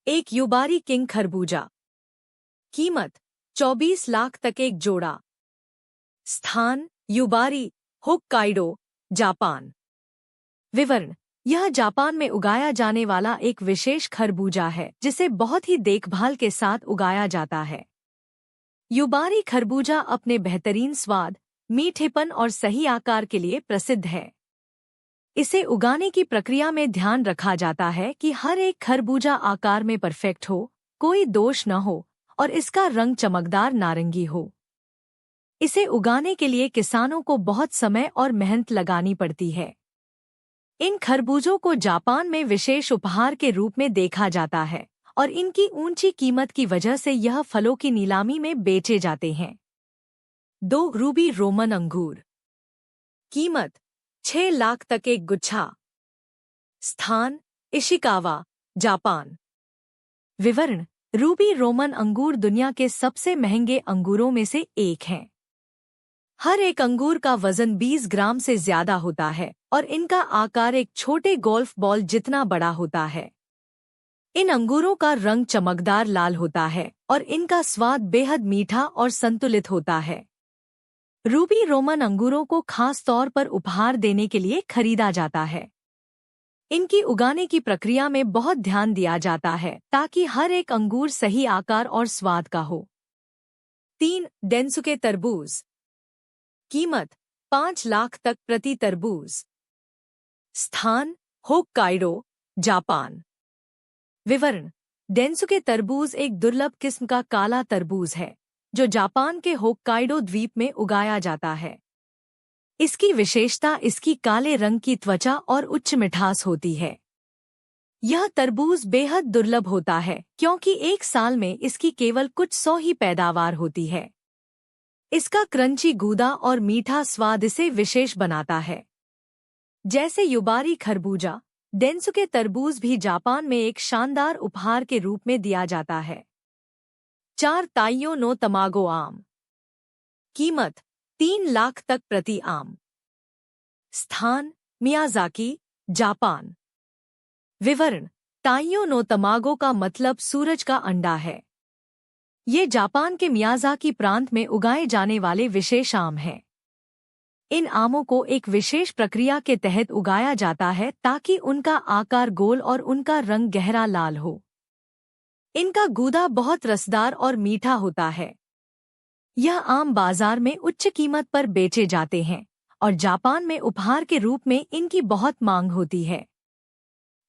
एक Yubari king खरबूजा। कीमत 24 लाख तक एक जोड़ा। स्थान युबारी, होक्काइडो, जापान। विवरण: यह जापान में उगाया जाने वाला एक विशेष खरबूजा है जिसे बहुत ही देखभाल के साथ उगाया जाता है। युबारी खरबूजा अपने बेहतरीन स्वाद, मीठेपन और सही आकार के लिए प्रसिद्ध है। इसे उगाने की प्रक्रिया में ध्यान रखा जाता है कि हर एक खरबूजा आकार में परफेक्ट हो, कोई दोष न हो और इसका रंग चमकदार नारंगी हो। इसे उगाने के लिए किसानों को बहुत समय और मेहनत लगानी पड़ती है। इन खरबूजों को जापान में विशेष उपहार के रूप में देखा जाता है और इनकी ऊंची कीमत की वजह से यह फलों की नीलामी में बेचे जाते हैं। 2 रूबी रोमन अंगूर। कीमत 6 लाख तक एक गुच्छा। स्थान इशिकावा, जापान। विवरण: रूबी रोमन अंगूर दुनिया के सबसे महंगे अंगूरों में से एक हैं। हर एक अंगूर का वजन 20 ग्राम से ज्यादा होता है और इनका आकार एक छोटे गोल्फ बॉल जितना बड़ा होता है। इन अंगूरों का रंग चमकदार लाल होता है और इनका स्वाद बेहद मीठा और संतुलित होता है। रूबी रोमन अंगूरों को खास तौर पर उपहार देने के लिए खरीदा जाता है। इनकी उगाने की प्रक्रिया में बहुत ध्यान दिया जाता है ताकि हर एक अंगूर सही आकार और स्वाद का हो। 3 डेंसुके तरबूज। कीमत 5 लाख तक प्रति तरबूज। स्थान होक्काइडो, जापान। विवरण: डेंसुके तरबूज एक दुर्लभ किस्म का काला तरबूज है जो जापान के होक्काइडो द्वीप में उगाया जाता है। इसकी विशेषता इसकी काले रंग की त्वचा और उच्च मिठास होती है। यह तरबूज बेहद दुर्लभ होता है क्योंकि एक साल में इसकी केवल कुछ 100 ही पैदावार होती है। इसका क्रंची गूदा और मीठा स्वाद इसे विशेष बनाता है। जैसे युबारी खरबूजा, डेंसुके तरबूज भी जापान में एक शानदार उपहार के रूप में दिया जाता है। 4 ताइयो नो तमागो आम। कीमत 3 लाख तक प्रति आम। स्थान मियाजाकी, जापान। विवरण: ताइयो नो तमागो का मतलब सूरज का अंडा है। ये जापान के मियाजाकी प्रांत में उगाए जाने वाले विशेष आम हैं। इन आमों को एक विशेष प्रक्रिया के तहत उगाया जाता है ताकि उनका आकार गोल और उनका रंग गहरा लाल हो। इनका गूदा बहुत रसदार और मीठा होता है। यह आम बाजार में उच्च कीमत पर बेचे जाते हैं और जापान में उपहार के रूप में इनकी बहुत मांग होती है।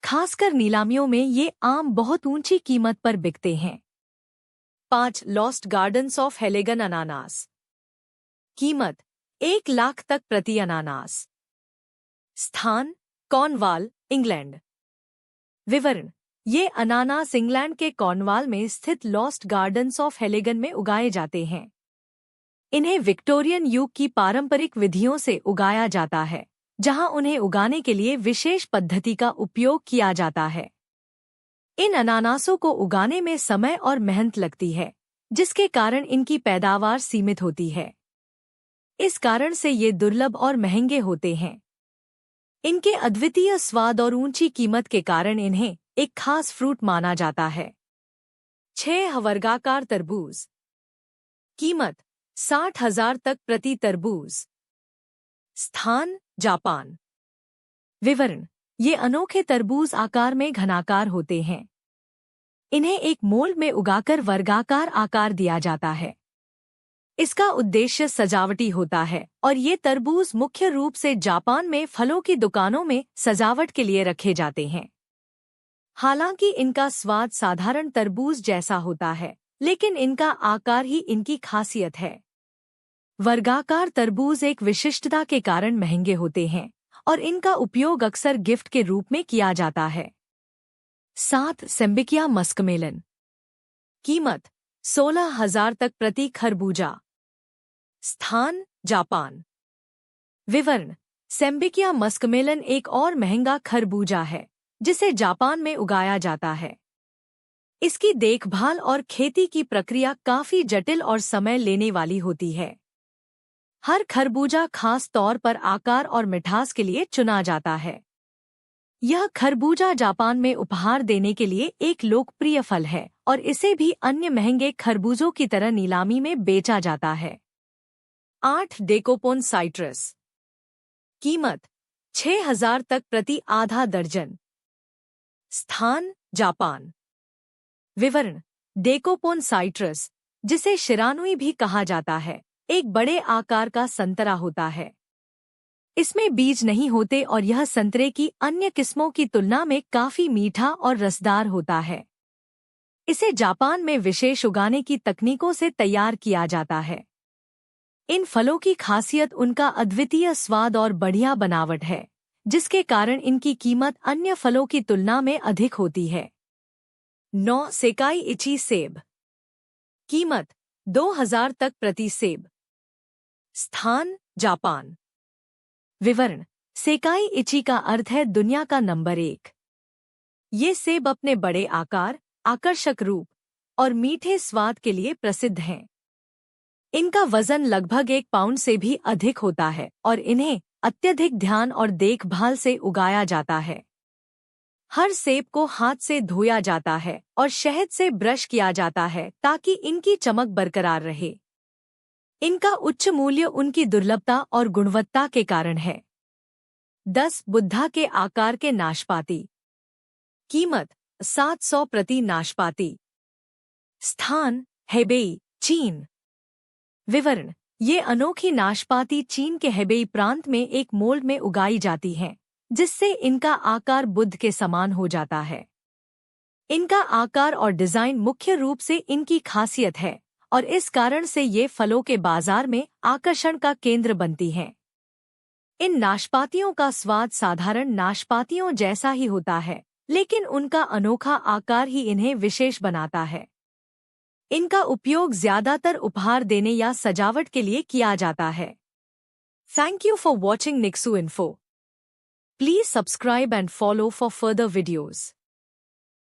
खासकर नीलामियों में ये आम बहुत ऊंची कीमत पर बिकते हैं। 5 लॉस्ट गार्डन्स ऑफ हेलेगन अनानास। कीमत 1 लाख तक प्रति अनानास। स्थान कॉर्नवाल, इंग्लैंड। विवरण: ये अनानास इंग्लैंड के कॉर्नवाल में स्थित लॉस्ट गार्डन्स ऑफ हेलेगन में उगाए जाते हैं। इन्हें विक्टोरियन युग की पारंपरिक विधियों से उगाया जाता है, जहां उन्हें उगाने के लिए विशेष पद्धति का उपयोग किया जाता है। इन अनानासों को उगाने में समय और मेहनत लगती है, जिसके कारण इनकी पैदावार सीमित होती है। इस कारण से ये दुर्लभ और महंगे होते हैं। इनके अद्वितीय स्वाद और ऊंची कीमत के कारण इन्हें एक खास फ्रूट माना जाता है। 6 वर्गाकार तरबूज। कीमत 60,000 तक प्रति तरबूज। स्थान जापान। विवरण: ये अनोखे तरबूज आकार में घनाकार होते हैं। इन्हें एक मोल्ड में उगाकर वर्गाकार आकार दिया जाता है। इसका उद्देश्य सजावटी होता है और ये तरबूज मुख्य रूप से जापान में फलों की दुकानों में सजावट के लिए रखे जाते हैं। हालांकि इनका स्वाद साधारण तरबूज जैसा होता है, लेकिन इनका आकार ही इनकी खासियत है। वर्गाकार तरबूज एक विशिष्टता के कारण महंगे होते हैं और इनका उपयोग अक्सर गिफ्ट के रूप में किया जाता है। 7 सेम्बिकिया मस्कमेलन। कीमत 16,000 तक प्रति खरबूजा। स्थान जापान। विवरण: सेम्बिकिया मस्कमेलन एक और महंगा खरबूजा है जिसे जापान में उगाया जाता है। इसकी देखभाल और खेती की प्रक्रिया काफी जटिल और समय लेने वाली होती है। हर खरबूजा खास तौर पर आकार और मिठास के लिए चुना जाता है। यह खरबूजा जापान में उपहार देने के लिए एक लोकप्रिय फल है और इसे भी अन्य महंगे खरबूजों की तरह नीलामी में बेचा जाता है। 8 डेकोपोन साइट्रस। कीमत 6,000 तक प्रति आधा दर्जन। स्थान जापान। विवरण। डेकोपोन साइट्रस, जिसे शिरानुई भी कहा जाता है, एक बड़े आकार का संतरा होता है। इसमें बीज नहीं होते और यह संतरे की अन्य किस्मों की तुलना में काफी मीठा और रसदार होता है। इसे जापान में विशेष उगाने की तकनीकों से तैयार किया जाता है। इन फलों की खासियत उनका अद्वितीय स्वाद और बढ़िया बनावट है, जिसके कारण इनकी कीमत अन्य फलों की तुलना में अधिक होती है। 9 सेकाई इची सेब। कीमत 2,000 तक प्रति सेब। स्थान जापान। विवरण। सेकाई इची का अर्थ है दुनिया का नंबर 1। ये सेब अपने बड़े आकार, आकर्षक रूप और मीठे स्वाद के लिए प्रसिद्ध हैं। इनका वजन लगभग 1 पाउंड से भी अधिक होता है और इन्हें अत्यधिक ध्यान और देखभाल से उगाया जाता है। हर सेब को हाथ से धोया जाता है और शहद से ब्रश किया जाता है ताकि इनकी चमक बरकरार रहे। इनका उच्च मूल्य उनकी दुर्लभता और गुणवत्ता के कारण है। 10 बुद्धा के आकार के नाशपाती। कीमत 700 प्रति नाशपाती। स्थान हेबेई, चीन। विवरण। ये अनोखी नाशपाती चीन के हेबेई प्रांत में एक मोल्ड में उगाई जाती हैं, जिससे इनका आकार बुद्ध के समान हो जाता है। इनका आकार और डिजाइन मुख्य रूप से इनकी खासियत है और इस कारण से ये फलों के बाजार में आकर्षण का केंद्र बनती हैं। इन नाशपातियों का स्वाद साधारण नाशपातियों जैसा ही होता है, लेकिन उनका अनोखा आकार ही इन्हें विशेष बनाता है। इनका उपयोग ज्यादातर उपहार देने या सजावट के लिए किया जाता है। Thank you for watching Nixu info. Please subscribe and follow for further videos.